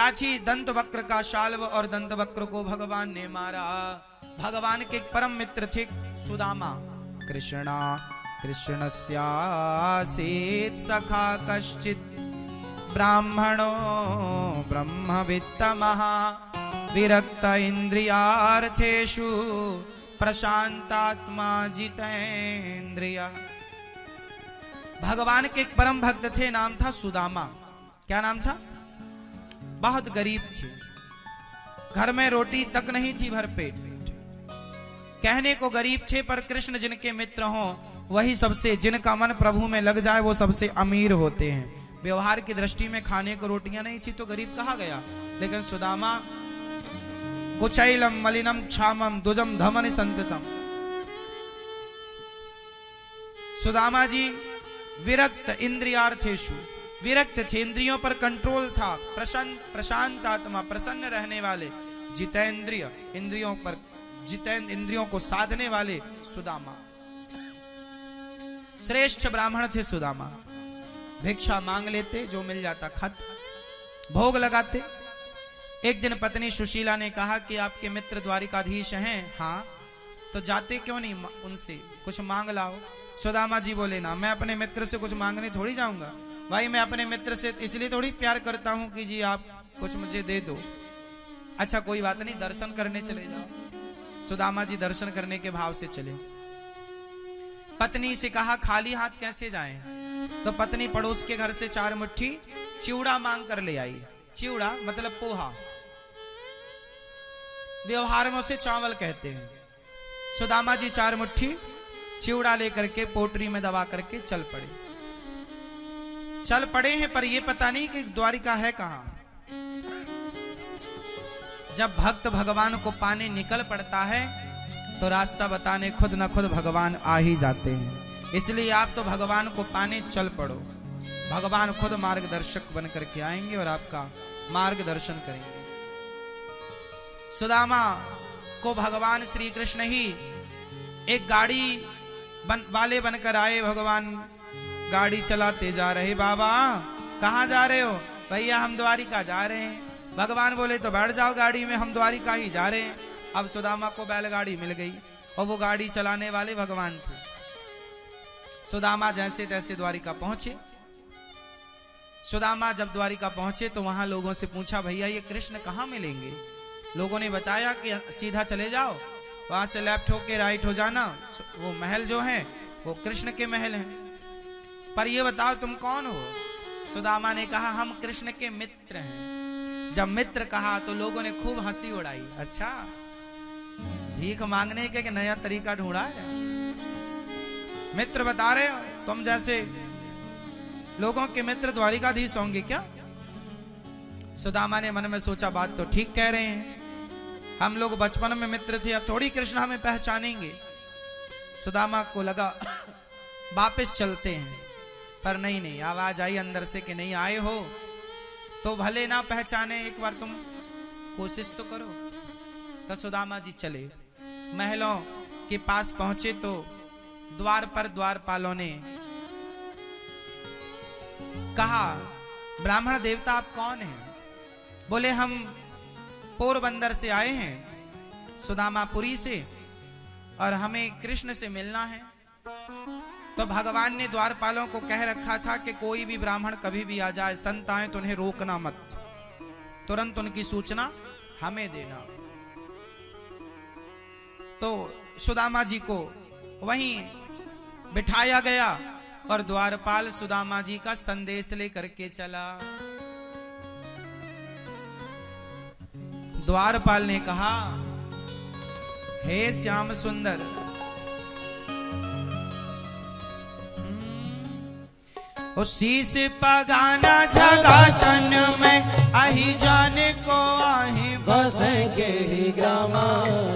लाची दंत वक्र का शाल्व और दंत वक्र को भगवान ने मारा। भगवान के एक परम मित्र थे सुदामा। कृष्णा कृष्णस्यासीत् सखा कश्चित् ब्राह्मणो ब्रह्मवित्तमः विरक्त इंद्रियार्थेषु प्रशांतात्मा जितेन्द्रिय। भगवान के एक परम भक्त थे, नाम था सुदामा। क्या नाम था? बहुत गरीब थे, घर में रोटी तक नहीं थी भरपेट। कहने को गरीब थे पर कृष्ण जिनके मित्र हों वही सबसे, जिनका मन प्रभु में लग जाए वो सबसे अमीर होते हैं। व्यवहार की दृष्टि में खाने को रोटियां नहीं थी तो गरीब कहा गया। लेकिन सुदामा कुचैलम मलिनम क्षामम दुजम धमन संततम। सुदामा जी विरक्त इंद्रियार्थेषु, विरक्त थे, इंद्रियों पर कंट्रोल था। प्रशांत आत्मा, प्रसन्न रहने वाले। जितेंद्रिय, इंद्रियों पर इंद्रियों को साधने वाले सुदामा। श्रेष्ठ ब्राह्मण थे सुदामा। भिक्षा मांग लेते, जो मिल जाता खाते, भोग लगाते। एक दिन पत्नी सुशीला ने कहा कि आपके मित्र द्वारिकाधीश हैं। हाँ, तो जाते क्यों नहीं उनसे, कुछ मांग लाओ। सुदामा जी बोले ना, मैं अपने मित्र से कुछ मांगने थोड़ी जाऊंगा भाई, मैं अपने मित्र से इसलिए थोड़ी प्यार करता हूं कि जी आप कुछ मुझे दे दो। अच्छा कोई बात नहीं, दर्शन करने चले जाओ। सुदामा जी दर्शन करने के भाव से चले। पत्नी से कहा खाली हाथ कैसे जाएं? तो पत्नी पड़ोस के घर से 4 मुट्ठी चिवड़ा मांग कर ले आई। चिवड़ा मतलब पोहा, व्यवहार में उसे चावल कहते हैं। सुदामा जी 4 मुट्ठी चिवड़ा लेकर के पोटरी में दबा करके चल पड़े हैं, पर ये पता नहीं कि द्वारिका है कहां। जब भक्त भगवान को पाने निकल पड़ता है तो रास्ता बताने खुद न खुद भगवान आ ही जाते हैं। इसलिए आप तो भगवान को पाने चल पड़ो, भगवान खुद मार्गदर्शक बन करके आएंगे और आपका मार्गदर्शन करेंगे। सुदामा को भगवान श्री कृष्ण ही एक गाड़ी वाले बनकर आए। भगवान गाड़ी चलाते जा रहे। बाबा कहाँ जा रहे हो? भैया हम द्वारिका जा रहे हैं। भगवान बोले तो बैठ जाओ गाड़ी में, हम द्वारिका ही जा रहे हैं। अब सुदामा को बैलगाड़ी मिल गई और वो गाड़ी चलाने वाले भगवान थे। सुदामा जैसे तैसे द्वारिका पहुंचे। सुदामा जब द्वारिका पहुंचे तो वहां लोगों से पूछा, भैया ये कृष्ण कहाँ मिलेंगे? लोगों ने बताया कि सीधा चले जाओ, वहां से लेफ्ट होके राइट हो जाना, वो महल जो है वो कृष्ण के महल हैं। पर ये बताओ तुम कौन हो? सुदामा ने कहा हम कृष्ण के मित्र हैं। जब मित्र कहा तो लोगों ने खूब हंसी उड़ाई। अच्छा भीख मांगने के नया तरीका ढूंढा है? मित्र बता रहे हो? तुम जैसे लोगों के मित्र द्वारिकाधीश होंगे क्या? सुदामा ने मन में सोचा बात तो ठीक कह रहे हैं, हम लोग बचपन में मित्र थे, अब थोड़ी कृष्ण हमें पहचानेंगे। सुदामा को लगा वापस चलते हैं, पर नहीं, आवाज आई अंदर से कि नहीं आए हो तो भले ना पहचाने, एक बार तुम कोशिश तो करो। तो सुदामा जी चले, महलों के पास पहुंचे तो द्वार पर द्वारपालों ने कहा, ब्राह्मण देवता आप कौन हैं? बोले हम पोरबंदर से आए हैं, सुदामापुरी से, और हमें कृष्ण से मिलना है। तो भगवान ने द्वारपालों को कह रखा था कि कोई भी ब्राह्मण कभी भी आ जाए, संत आए तो उन्हें रोकना मत, तुरंत उनकी सूचना हमें देना। तो सुदामा जी को वहीं बिठाया गया और द्वारपाल सुदामा जी का संदेश लेकर के चला। द्वारपाल ने कहा, हे श्याम सुंदर, ओ शीश पगाना जगा तन में आही जाने को आही बसेंगे ही ग्रामा।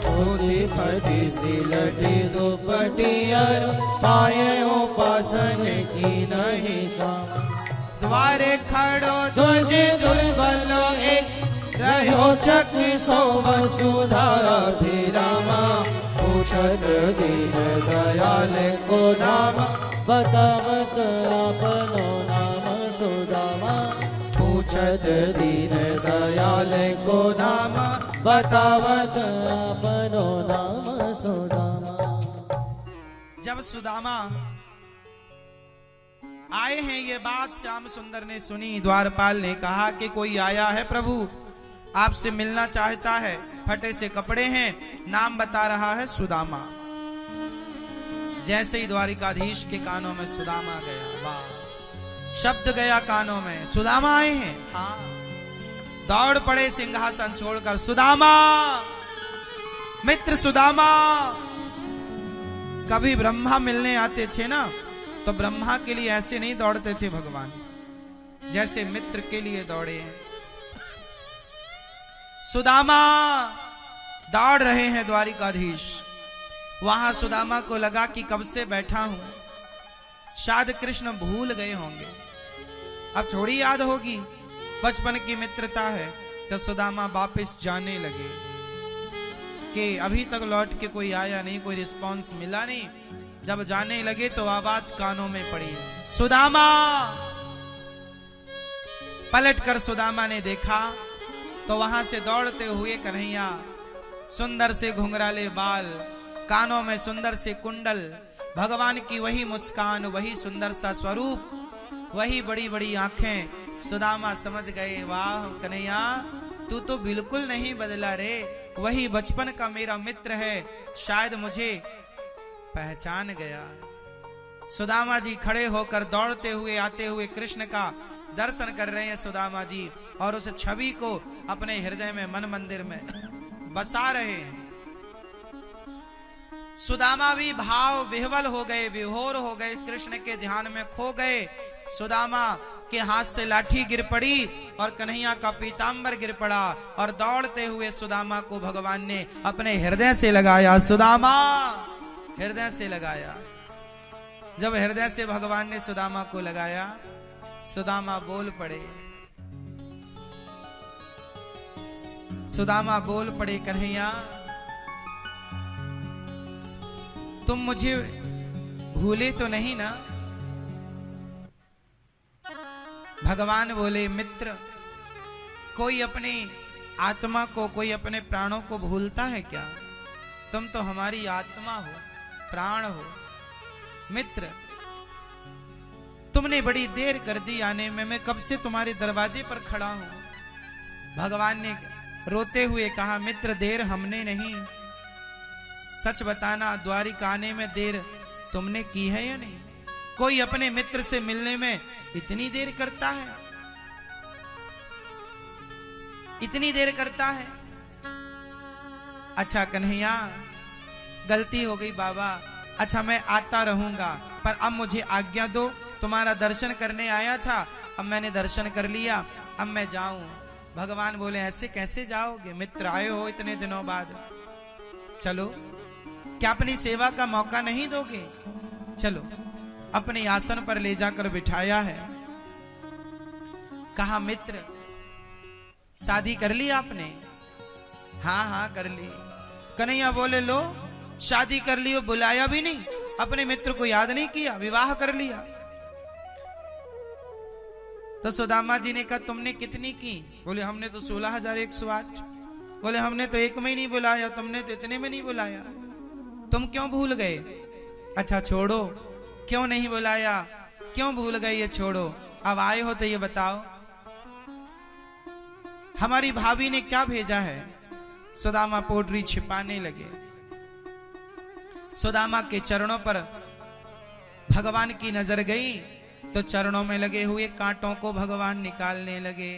धोती फटी सिलटी दुपटी और पाए उपासन की नहीं शाम। द्वारे खड़ो ध्वज दुर्बल एक रहो चक सो वसुधारा भिरामा। पूछत दीन दयाल को नाम बतावत अपनो नाम सुदामा। पूछत दीन दयाल को धाम, बतावत अपनो नाम सुदामा। जब सुदामा आए हैं ये बात श्याम सुंदर ने सुनी, द्वारपाल ने कहा कि कोई आया है प्रभु, आपसे मिलना चाहता है, फटे से कपड़े हैं, नाम बता रहा है सुदामा। जैसे ही द्वारिकाधीश के कानों में सुदामा गया, वाह, शब्द गया कानों में, सुदामा आए हैं। हाँ, दौड़ पड़े सिंहासन छोड़कर, सुदामा, मित्र सुदामा। कभी ब्रह्मा मिलने आते थे ना, तो ब्रह्मा के लिए ऐसे नहीं दौड़ते थे भगवान, जैसे मित्र के लिए दौड़े हैं। सुदामा दौड़ रहे हैं द्वारिकाधीश। वहां सुदामा को लगा कि कब से बैठा हूं, शायद कृष्ण भूल गए होंगे, अब थोड़ी याद होगी, बचपन की मित्रता है। तो सुदामा वापस जाने लगे कि अभी तक लौट के कोई आया नहीं, कोई रिस्पांस मिला नहीं। जब जाने लगे तो आवाज कानों में पड़ी, सुदामा। पलटकर सुदामा ने देखा तो वहां से दौड़ते हुए कन्हैया, सुंदर से घुंघराले बाल, कानों में सुंदर से कुंडल, भगवान की वही मुस्कान, वही सुंदर सा स्वरूप, वही बड़ी बड़ी आंखें। सुदामा समझ गए, वाह कन्हैया, तू तो बिल्कुल नहीं बदला रे, वही बचपन का मेरा मित्र है, शायद मुझे पहचान गया। सुदामा जी खड़े होकर दौड़ते हुए आते हुए कृष्ण का दर्शन कर रहे हैं सुदामा जी, और उस छवि को अपने हृदय में, मन मंदिर में बसा रहे हैं। सुदामा भी भाव विह्वल हो गए, विभोर हो गए, कृष्ण के ध्यान में खो गए। सुदामा के हाथ से लाठी गिर पड़ी और कन्हैया का पीतांबर गिर पड़ा, और दौड़ते हुए सुदामा को भगवान ने अपने हृदय से लगाया। सुदामा, हृदय से लगाया। जब हृदय से भगवान ने सुदामा को लगाया, सुदामा बोल पड़े, सुदामा बोल पड़े, कन्हैया तुम मुझे भूले तो नहीं ना? भगवान बोले, मित्र, कोई अपनी आत्मा को, कोई अपने प्राणों को भूलता है क्या? तुम तो हमारी आत्मा हो, प्राण हो। मित्र, तुमने बड़ी देर कर दी आने में, मैं कब से तुम्हारे दरवाजे पर खड़ा हूं। भगवान ने रोते हुए कहा, मित्र, देर हमने नहीं, सच बताना, द्वारिका आने में देर तुमने की है या नहीं? कोई अपने मित्र से मिलने में इतनी देर करता है? इतनी देर करता है? अच्छा कन्हैया, गलती हो गई बाबा, अच्छा मैं आता रहूंगा, पर अब मुझे आज्ञा दो, तुम्हारा दर्शन करने आया था, अब मैंने दर्शन कर लिया, अब मैं जाऊं। भगवान बोले, ऐसे कैसे जाओगे? मित्र आए हो इतने दिनों बाद, चलो, क्या अपनी सेवा का मौका नहीं दोगे? चलो। अपने आसन पर ले जाकर बिठाया है। कहा, मित्र, शादी कर ली आपने? हाँ हाँ कर ली। कन्हैया बोले, लो, शादी कर ली, बुलाया भी नहीं, अपने मित्र को याद नहीं किया, विवाह कर लिया। तो सुदामा जी ने कहा, तुमने कितनी की? बोले, हमने तो 16,108। बोले, हमने तो एक में ही नहीं बुलाया, तुमने तो इतने में नहीं बुलाया, तुम क्यों भूल गए? अच्छा छोड़ो, क्यों नहीं बुलाया, क्यों भूल गए, ये छोड़ो, अब आए हो तो ये बताओ, हमारी भाभी ने क्या भेजा है? सुदामा पोटरी छिपाने लगे। सुदामा के चरणों पर भगवान की नजर गई तो चरणों में लगे हुए कांटों को भगवान निकालने लगे।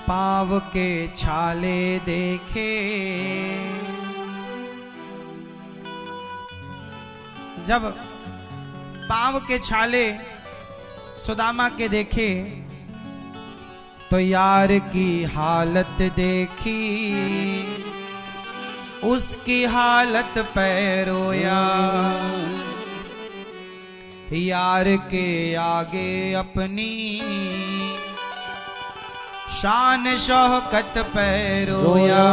पाव के छाले देखे, जब पाव के छाले सुदामा के देखे तो यार की हालत देखी, उसकी हालत पे रोया। यार के आगे अपनी शान शौकत पे रोया।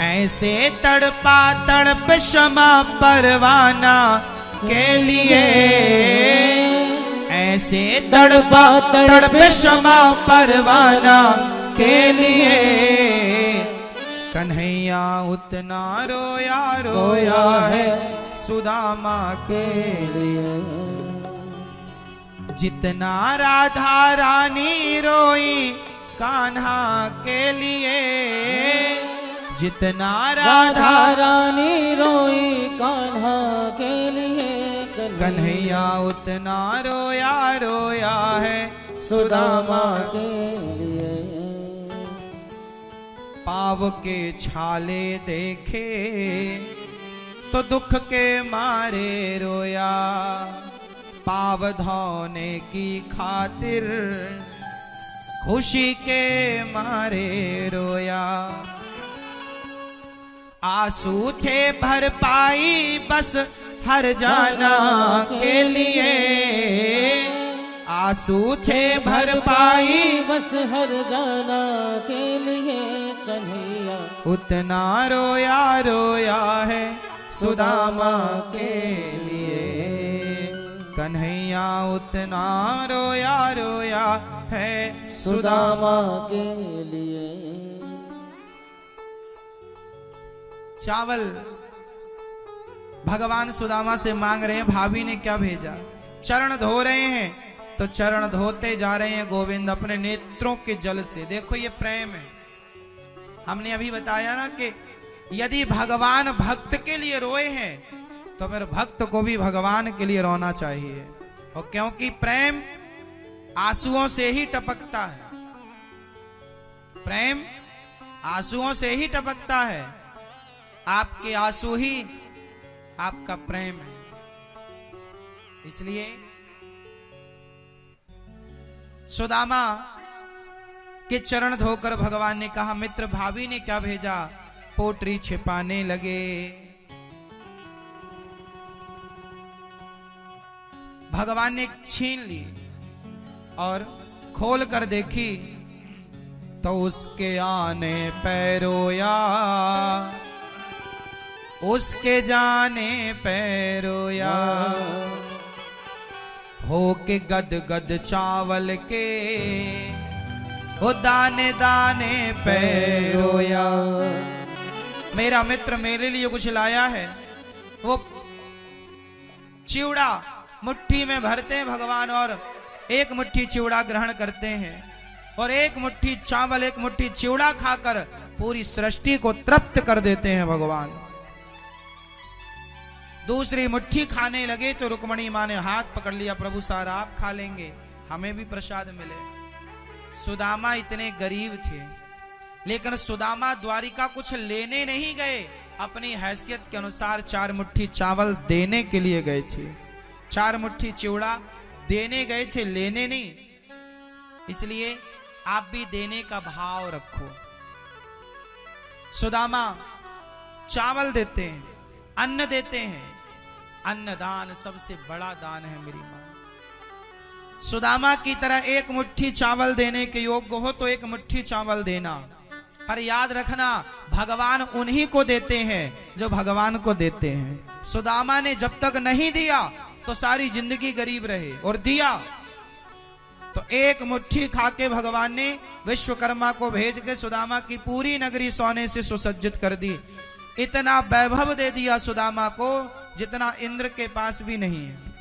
ऐसे तड़पा तड़प क्षमा परवाना के लिए, ऐसे तड़पा तड़प क्षमा परवाना के लिए, कन्हैया उतना रोया रोया है सुदामा के लिए, जितना राधा रानी रोई कान्हा के लिए, जितना राधा रानी रोई कान्हा के लिए, कन्हैया उतना रोया रोया है सुदामा के लिए। पाव के छाले देखे तो दुख के मारे रोया, पाव धोने की खातिर खुशी के मारे रोया, आंसू थे भरपाई बस हर जाना के लिए, आंसू थे भरपाई बस हर जाना के लिए, कन्हैया उतना रोया रोया है सुदामा के लिए, कन्हैया उतना रोया रोया है सुदामा के लिए। चावल भगवान सुदामा से मांग रहे हैं, भाभी ने क्या भेजा, चरण धो रहे हैं तो चरण धोते जा रहे हैं गोविंद अपने नेत्रों के जल से। देखो ये प्रेम है। हमने अभी बताया ना कि यदि भगवान भक्त के लिए रोए हैं तो फिर भक्त को भी भगवान के लिए रोना चाहिए, और क्योंकि प्रेम आंसुओं से ही टपकता है, प्रेम आंसुओं से ही टपकता है। आपके आंसू ही आपका प्रेम है। इसलिए सुदामा के चरण धोकर भगवान ने कहा, मित्र भाभी ने क्या भेजा, पोटरी छिपाने लगे। भगवान ने छीन ली और खोल कर देखी तो उसके आने पे रोया, उसके जाने पे रोया, हो के गद गद चावल के वो दाने दाने पे रोया। मेरा मित्र मेरे लिए कुछ लाया है, वो चिवड़ा मुट्ठी में भरते हैं भगवान, और एक मुट्ठी चिवड़ा ग्रहण करते हैं, और एक मुट्ठी चावल एक मुट्ठी चिवड़ा खाकर पूरी सृष्टि को तृप्त कर देते हैं भगवान। दूसरी मुट्ठी खाने लगे तो रुक्मणी माँ ने हाथ पकड़ लिया, प्रभु सारा आप खा लेंगे, हमें भी प्रसाद मिले। सुदामा इतने गरीब थे, लेकिन सुदामा द्वारिका कुछ लेने नहीं गए, अपनी हैसियत के अनुसार 4 मुट्ठी चावल देने के लिए गए थे, 4 मुट्ठी चिवड़ा देने गए थे, लेने नहीं। इसलिए आप भी देने का भाव रखो। सुदामा चावल देते हैं, अन्न देते हैं, अन्नदान सबसे बड़ा दान है मेरी मां। सुदामा की तरह एक मुट्ठी चावल देने के योग्य हो तो एक मुट्ठी चावल देना, पर याद रखना भगवान उन्हीं को देते हैं जो भगवान को देते हैं। सुदामा ने जब तक नहीं दिया तो सारी जिंदगी गरीब रहे, और दिया तो एक मुट्ठी खाके भगवान ने विश्वकर्मा को भेज के सुदामा की पूरी नगरी सोने से सुसज्जित कर दी। इतना वैभव दे दिया सुदामा को जितना इंद्र के पास भी नहीं है।